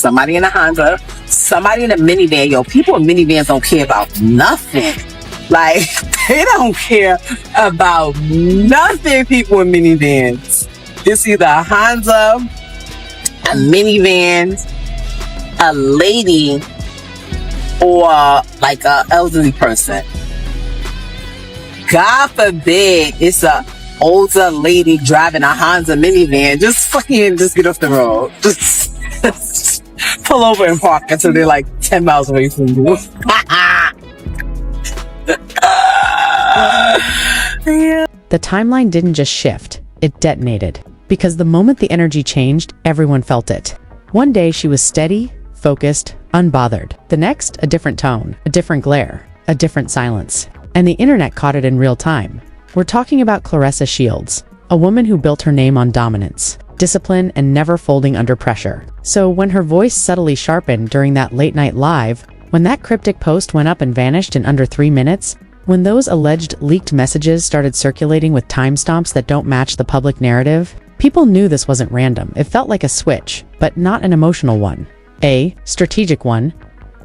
somebody in a Honda, somebody in a minivan. Yo, people in minivans don't care about nothing. Like, they don't care about nothing, people in minivans. It's either a Honda, a minivan, a lady, or like a elderly person. God forbid it's a older lady driving a Honda minivan. Just get off the road. Just pull over and park until they're like 10 miles away from you. The timeline didn't just shift, it detonated. Because the moment the energy changed, everyone felt it. One day she was steady, focused, unbothered. The next, a different tone, a different glare, a different silence. And the internet caught it in real time. We're talking about Claressa Shields, a woman who built her name on dominance, discipline, and never folding under pressure. So when her voice subtly sharpened during that late night live, when that cryptic post went up and vanished in under 3 minutes, when those alleged leaked messages started circulating with timestamps that don't match the public narrative, people knew this wasn't random. It felt like a switch, but not an emotional one. A strategic one.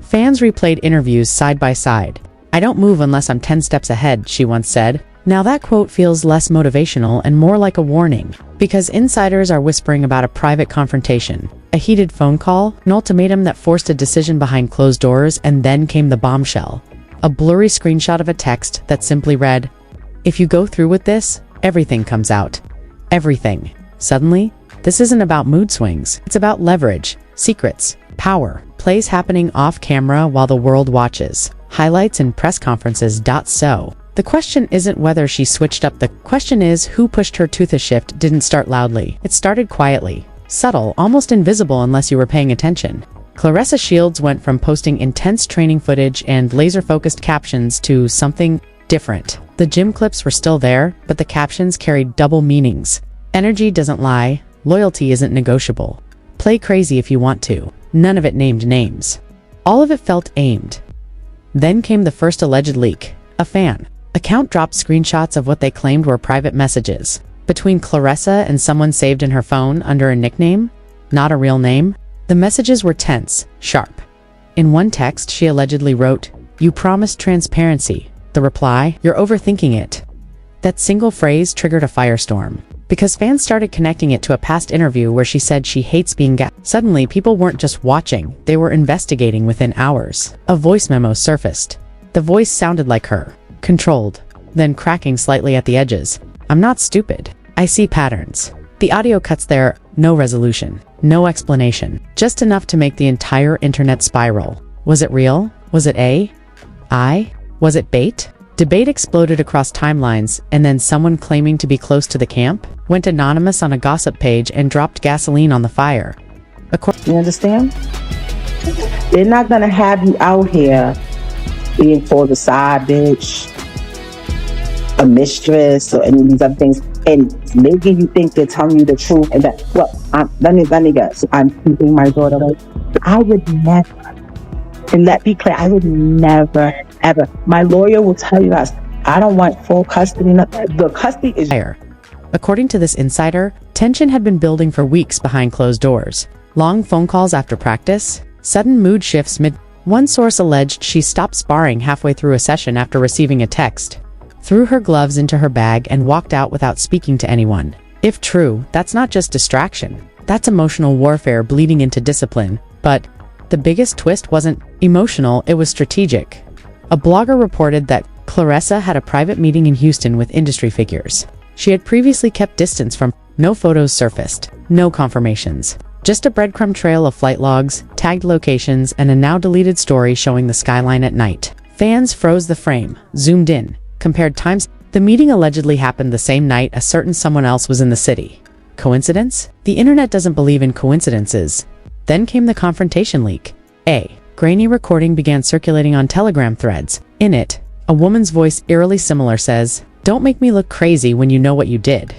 Fans replayed interviews side by side. "I don't move unless I'm 10 steps ahead," she once said. Now that quote feels less motivational and more like a warning, because insiders are whispering about a private confrontation, a heated phone call, an ultimatum that forced a decision behind closed doors, and then came the bombshell. A blurry screenshot of a text that simply read, "If you go through with this, everything comes out." Everything. Suddenly, this isn't about mood swings. It's about leverage, secrets, power, plays happening off camera while the world watches, highlights and press conferences. So, the question isn't whether she switched up. The question is who pushed her to the shift. Didn't start loudly. It started quietly, subtle, almost invisible unless you were paying attention. Claressa Shields went from posting intense training footage and laser-focused captions to something different. The gym clips were still there, but the captions carried double meanings. Energy doesn't lie, loyalty isn't negotiable. Play crazy if you want to. None of it named names. All of it felt aimed. Then came the first alleged leak. A fan account dropped screenshots of what they claimed were private messages between Claressa and someone saved in her phone under a nickname, not a real name. The messages were tense, sharp. In one text, she allegedly wrote, "You promised transparency." The reply, "You're overthinking it." That single phrase triggered a firestorm, because fans started connecting it to a past interview where she said she hates being Suddenly, people weren't just watching, they were investigating within hours. A voice memo surfaced. The voice sounded like her, controlled, then cracking slightly at the edges. "I'm not stupid. I see patterns." The audio cuts there, no resolution, no explanation, just enough to make the entire internet spiral. Was it real? Was it AI? Was it bait? Debate exploded across timelines, and then someone claiming to be close to the camp went anonymous on a gossip page and dropped gasoline on the fire. You understand? They're not gonna have you out here being called a side bitch, a mistress, or any of these other things, and making you think they're telling you the truth. And that, well, let me guess. I'm keeping my daughter away. I would never, and let me be clear, I would never, ever. My lawyer will tell you this. I don't want full custody. The custody is fire. According to this insider, tension had been building for weeks behind closed doors. Long phone calls after practice, sudden mood shifts mid. One source alleged she stopped sparring halfway through a session after receiving a text, threw her gloves into her bag and walked out without speaking to anyone. If true, that's not just distraction. That's emotional warfare bleeding into discipline. But the biggest twist wasn't emotional, it was strategic. A blogger reported that Claressa had a private meeting in Houston with industry figures. She had previously kept distance from. No photos surfaced, no confirmations. Just a breadcrumb trail of flight logs, tagged locations, and a now deleted story showing the skyline at night. Fans froze the frame, zoomed in, compared times. The meeting allegedly happened the same night a certain someone else was in the city. Coincidence? The internet doesn't believe in coincidences. Then came the confrontation leak. A grainy recording began circulating on Telegram threads. In it, a woman's voice eerily similar says, "Don't make me look crazy when you know what you did."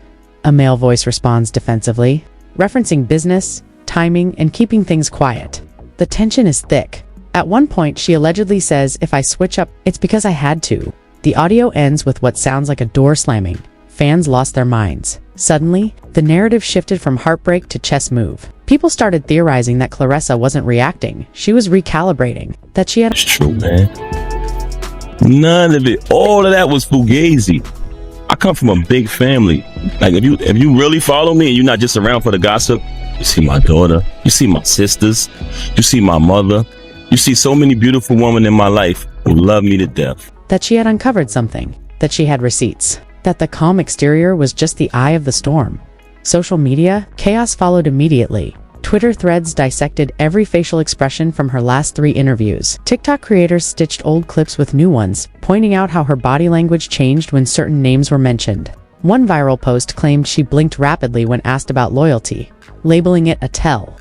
A male voice responds defensively, referencing business, timing, and keeping things quiet. The tension is thick. At one point, she allegedly says, "If I switch up, it's because I had to." The audio ends with what sounds like a door slamming. Fans lost their minds. Suddenly, the narrative shifted from heartbreak to chess move. People started theorizing that Claressa wasn't reacting, she was recalibrating, that she had— It's true, man. None of it, all of that was fugazi. I come from a big family. Like, if you really follow me and you're not just around for the gossip, you see my daughter, you see my sisters, you see my mother, you see so many beautiful women in my life who love me to death. That she had uncovered something, that she had receipts, that the calm exterior was just the eye of the storm. Social media, chaos followed immediately. Twitter threads dissected every facial expression from her last 3 interviews. TikTok creators stitched old clips with new ones, pointing out how her body language changed when certain names were mentioned. One viral post claimed she blinked rapidly when asked about loyalty, labeling it a tell.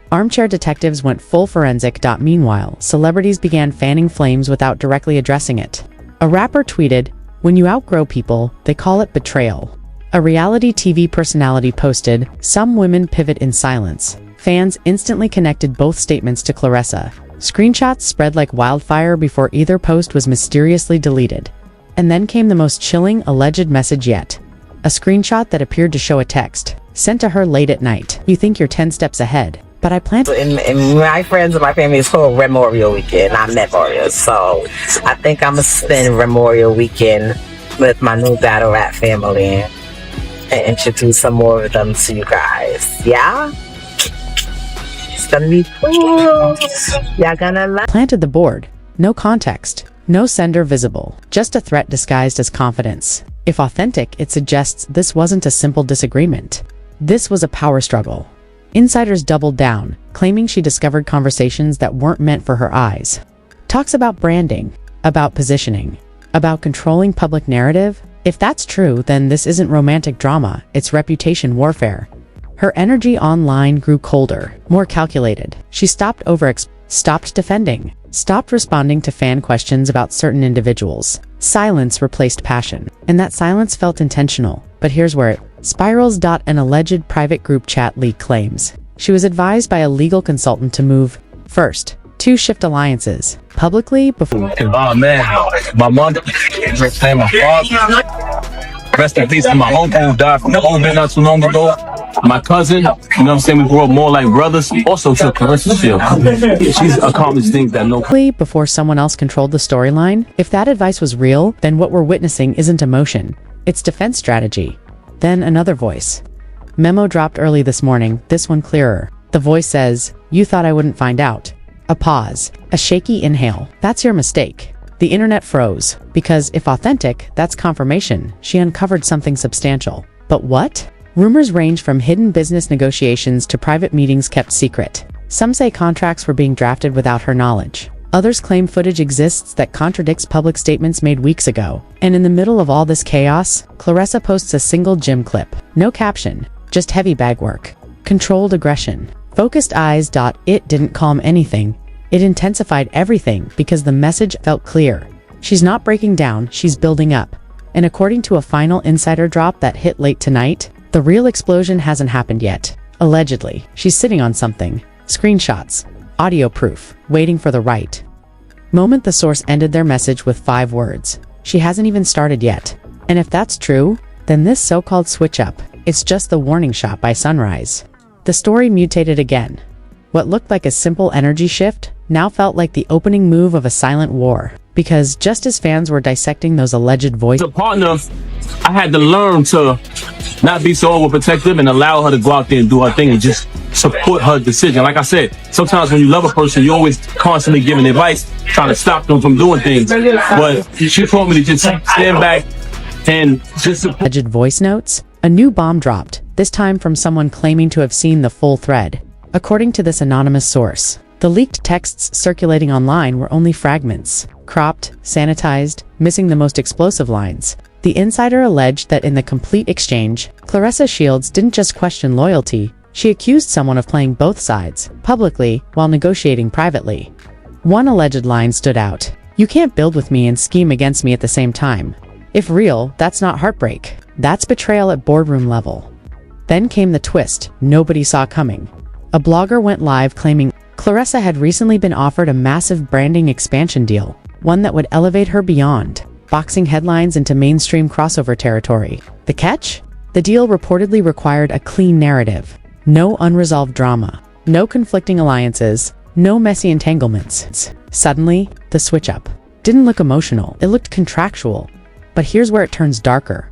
Armchair detectives went full forensic. Meanwhile, celebrities began fanning flames without directly addressing it. A rapper tweeted, "When you outgrow people, they call it betrayal." A reality TV personality posted, "Some women pivot in silence." Fans instantly connected both statements to Claressa. Screenshots spread like wildfire before either post was mysteriously deleted. And then came the most chilling alleged message yet. A screenshot that appeared to show a text, sent to her late at night. "You think you're 10 steps ahead, but I plan to—" And my friends and my family is called Memorial Weekend, not Memorial. So I think I'm going to spend Memorial Weekend with my new battle rap family and introduce some more of them to you guys. Yeah? It's gonna be cool. Y'all gonna love. Planted the board. No context. No sender visible. Just a threat disguised as confidence. If authentic, it suggests this wasn't a simple disagreement. This was a power struggle. Insiders doubled down, claiming she discovered conversations that weren't meant for her eyes. Talks about branding, about positioning, about controlling public narrative. If that's true, then this isn't romantic drama, it's reputation warfare. Her energy online grew colder, more calculated. She stopped stopped defending, stopped responding to fan questions about certain individuals. Silence replaced passion, and that silence felt intentional. But here's where it spirals. An alleged private group chat leak claims she was advised by a legal consultant to move, first, 2 shift alliances, publicly before— Oh man, my mother, my father, rest in peace, my uncle who died from COVID not too long ago. My cousin, you know what I'm saying, we grew up more like brothers, also took Claressa's field. She's accomplished things that no— before someone else controlled the storyline. If that advice was real, then what we're witnessing isn't emotion, it's defense strategy. Then another voice. Memo dropped early this morning, this one clearer. The voice says, "You thought I wouldn't find out." A pause, a shaky inhale. "That's your mistake." The internet froze, because if authentic, that's confirmation. She uncovered something substantial. But what? Rumors range from hidden business negotiations to private meetings kept secret. Some say contracts were being drafted without her knowledge. Others claim footage exists that contradicts public statements made weeks ago. And in the middle of all this chaos, Claressa posts a single gym clip. No caption, just heavy bag work. Controlled aggression. Focused eyes. It didn't calm anything. It intensified everything because the message felt clear. She's not breaking down, she's building up. And according to a final insider drop that hit late tonight, the real explosion hasn't happened yet. Allegedly, she's sitting on something. Screenshots, audio proof, waiting for the right moment. The source ended their message with 5 words. She hasn't even started yet. And if that's true, then this so-called switch up, it's just the warning shot by sunrise. The story mutated again. What looked like a simple energy shift now felt like the opening move of a silent war. Because just as fans were dissecting those alleged voices— As a partner, I had to learn to not be so overprotective and allow her to go out there and do her thing and just support her decision. Like I said, sometimes when you love a person, you're always constantly giving advice, trying to stop them from doing things. But she told me to just stand back and just alleged voice notes. A new bomb dropped, this time from someone claiming to have seen the full thread. According to this anonymous source, the leaked texts circulating online were only fragments, cropped, sanitized, missing the most explosive lines. The insider alleged that in the complete exchange, Claressa Shields didn't just question loyalty, she accused someone of playing both sides, publicly, while negotiating privately. One alleged line stood out. "You can't build with me and scheme against me at the same time." If real, that's not heartbreak. That's betrayal at boardroom level. Then came the twist nobody saw coming. A blogger went live claiming Claressa had recently been offered a massive branding expansion deal, one that would elevate her beyond boxing headlines into mainstream crossover territory. The catch? The deal reportedly required a clean narrative. No unresolved drama. No conflicting alliances. No messy entanglements. Suddenly, the switch up didn't look emotional. It looked contractual. But here's where it turns darker.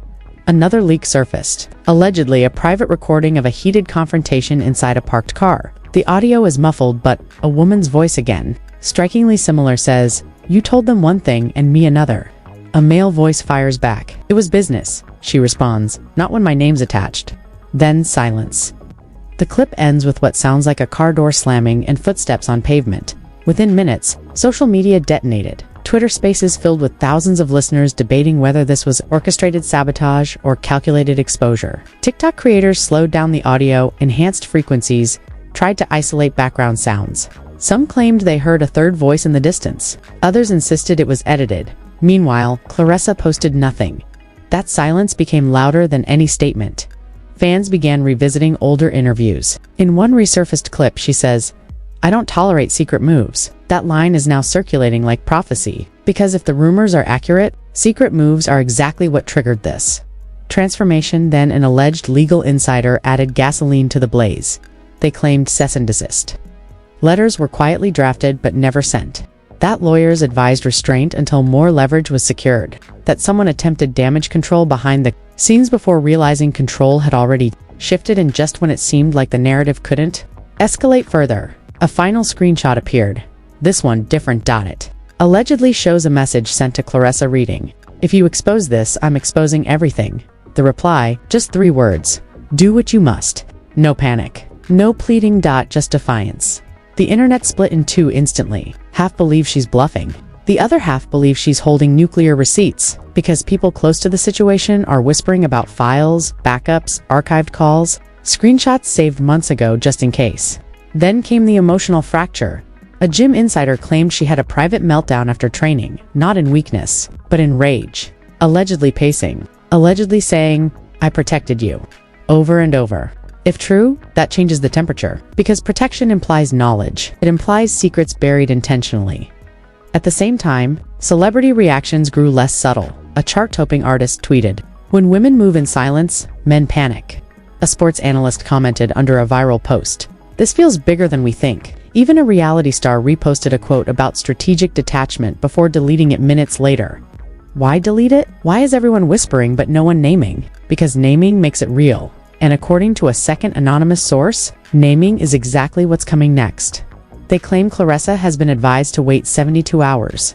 Another leak surfaced. Allegedly, a private recording of a heated confrontation inside a parked car. The audio is muffled, but a woman's voice again, strikingly similar, says, "You told them one thing and me another." A male voice fires back. "It was business," she responds, "not when my name's attached." Then silence. The clip ends with what sounds like a car door slamming and footsteps on pavement. Within minutes, social media detonated. Twitter spaces filled with thousands of listeners debating whether this was orchestrated sabotage or calculated exposure. TikTok creators slowed down the audio, enhanced frequencies, tried to isolate background sounds. Some claimed they heard a third voice in the distance. Others insisted it was edited. Meanwhile, Claressa posted nothing. That silence became louder than any statement. Fans began revisiting older interviews. In one resurfaced clip, she says, "I don't tolerate secret moves." That line is now circulating like prophecy, because if the rumors are accurate, secret moves are exactly what triggered this transformation. Then an alleged legal insider added gasoline to the blaze. They claimed cease and desist. Letters were quietly drafted but never sent. That lawyers advised restraint until more leverage was secured. That someone attempted damage control behind the scenes before realizing control had already shifted, and just when it seemed like the narrative couldn't escalate further, a final screenshot appeared. This one different. It allegedly shows a message sent to Claressa reading, "If you expose this, I'm exposing everything." The reply, just 3 words: "Do what you must." No panic. No pleading. Just defiance. The internet split in two instantly. Half believe she's bluffing. The other half believe she's holding nuclear receipts, because people close to the situation are whispering about files, backups, archived calls, screenshots saved months ago just in case. Then came the emotional fracture. A gym insider claimed she had a private meltdown after training, not in weakness, but in rage. Allegedly pacing. Allegedly saying, "I protected you." Over and over. If true, that changes the temperature, because protection implies knowledge. It implies secrets buried intentionally. At the same time, celebrity reactions grew less subtle. A chart-topping artist tweeted, "When women move in silence, men panic." A sports analyst commented under a viral post, "This feels bigger than we think." Even a reality star reposted a quote about strategic detachment before deleting it minutes later. Why delete it? Why is everyone whispering but no one naming? Because naming makes it real. And according to a second anonymous source, naming is exactly what's coming next. They claim Claressa has been advised to wait 72 hours.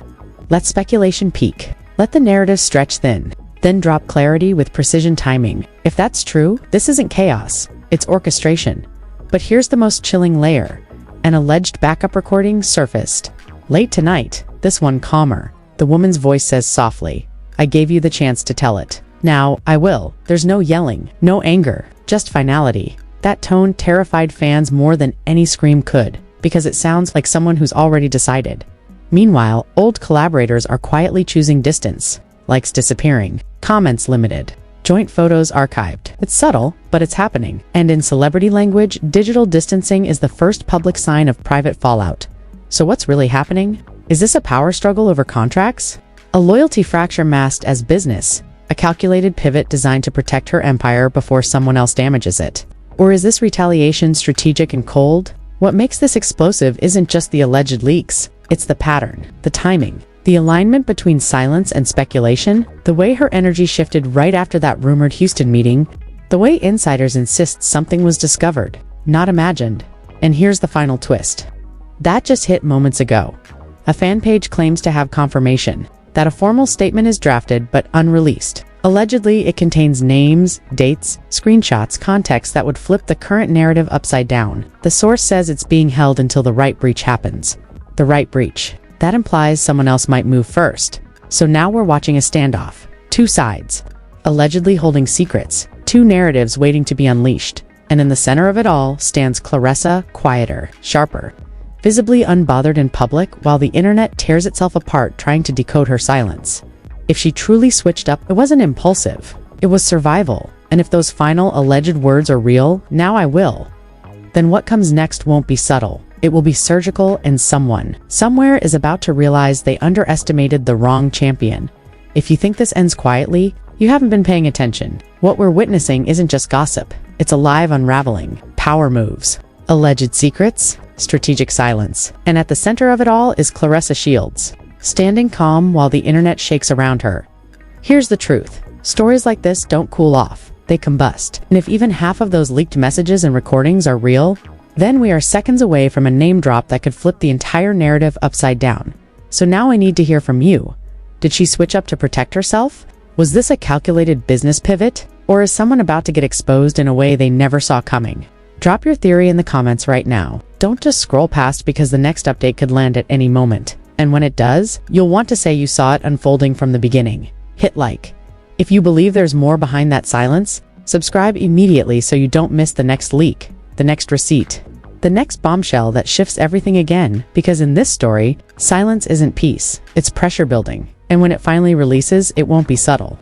Let speculation peak. Let the narrative stretch thin. Then drop clarity with precision timing. If that's true, this isn't chaos. It's orchestration. But here's the most chilling layer. An alleged backup recording surfaced. Late tonight, this one calmer. The woman's voice says softly, "I gave you the chance to tell it. Now, I will." There's no yelling, no anger, just finality. That tone terrified fans more than any scream could, because it sounds like someone who's already decided. Meanwhile, old collaborators are quietly choosing distance. Likes disappearing. Comments limited. Joint photos archived. It's subtle, but it's happening. And in celebrity language, digital distancing is the first public sign of private fallout. So what's really happening? Is this a power struggle over contracts? A loyalty fracture masked as business? A calculated pivot designed to protect her empire before someone else damages it? Or is this retaliation strategic and cold? What makes this explosive isn't just the alleged leaks. It's the pattern, the timing, the alignment between silence and speculation, the way her energy shifted right after that rumored Houston meeting, the way insiders insist something was discovered, not imagined. And here's the final twist. That just hit moments ago. A fan page claims to have confirmation that a formal statement is drafted but unreleased. Allegedly, it contains names, dates, screenshots, context that would flip the current narrative upside down. The source says it's being held until the right breach happens. The right breach. That implies someone else might move first. So now we're watching a standoff. Two sides, allegedly holding secrets, two narratives waiting to be unleashed. And in the center of it all stands Claressa, quieter, sharper, visibly unbothered in public, while the internet tears itself apart trying to decode her silence. If she truly switched up, it wasn't impulsive. It was survival. And if those final alleged words are real, "Now I will," then what comes next won't be subtle. It will be surgical, and someone, somewhere is about to realize they underestimated the wrong champion. If you think this ends quietly, You haven't been paying attention. What we're witnessing isn't just gossip. It's a live unraveling. Power moves, alleged secrets, strategic silence. And at the center of it all is Claressa Shields, standing calm while the internet shakes around her. Here's the truth. Stories like this don't cool off. They combust. And if even half of those leaked messages and recordings are real, then we are seconds away from a name drop that could flip the entire narrative upside down. So now I need to hear from you. Did she switch up to protect herself? Was this a calculated business pivot? Or is someone about to get exposed in a way they never saw coming? Drop your theory in the comments right now. Don't just scroll past because the next update could land at any moment. And when it does, you'll want to say you saw it unfolding from the beginning. Hit like. If you believe there's more behind that silence, subscribe immediately so you don't miss the next leak, the next receipt, the next bombshell that shifts everything again, because in this story, silence isn't peace, it's pressure building. And when it finally releases, it won't be subtle.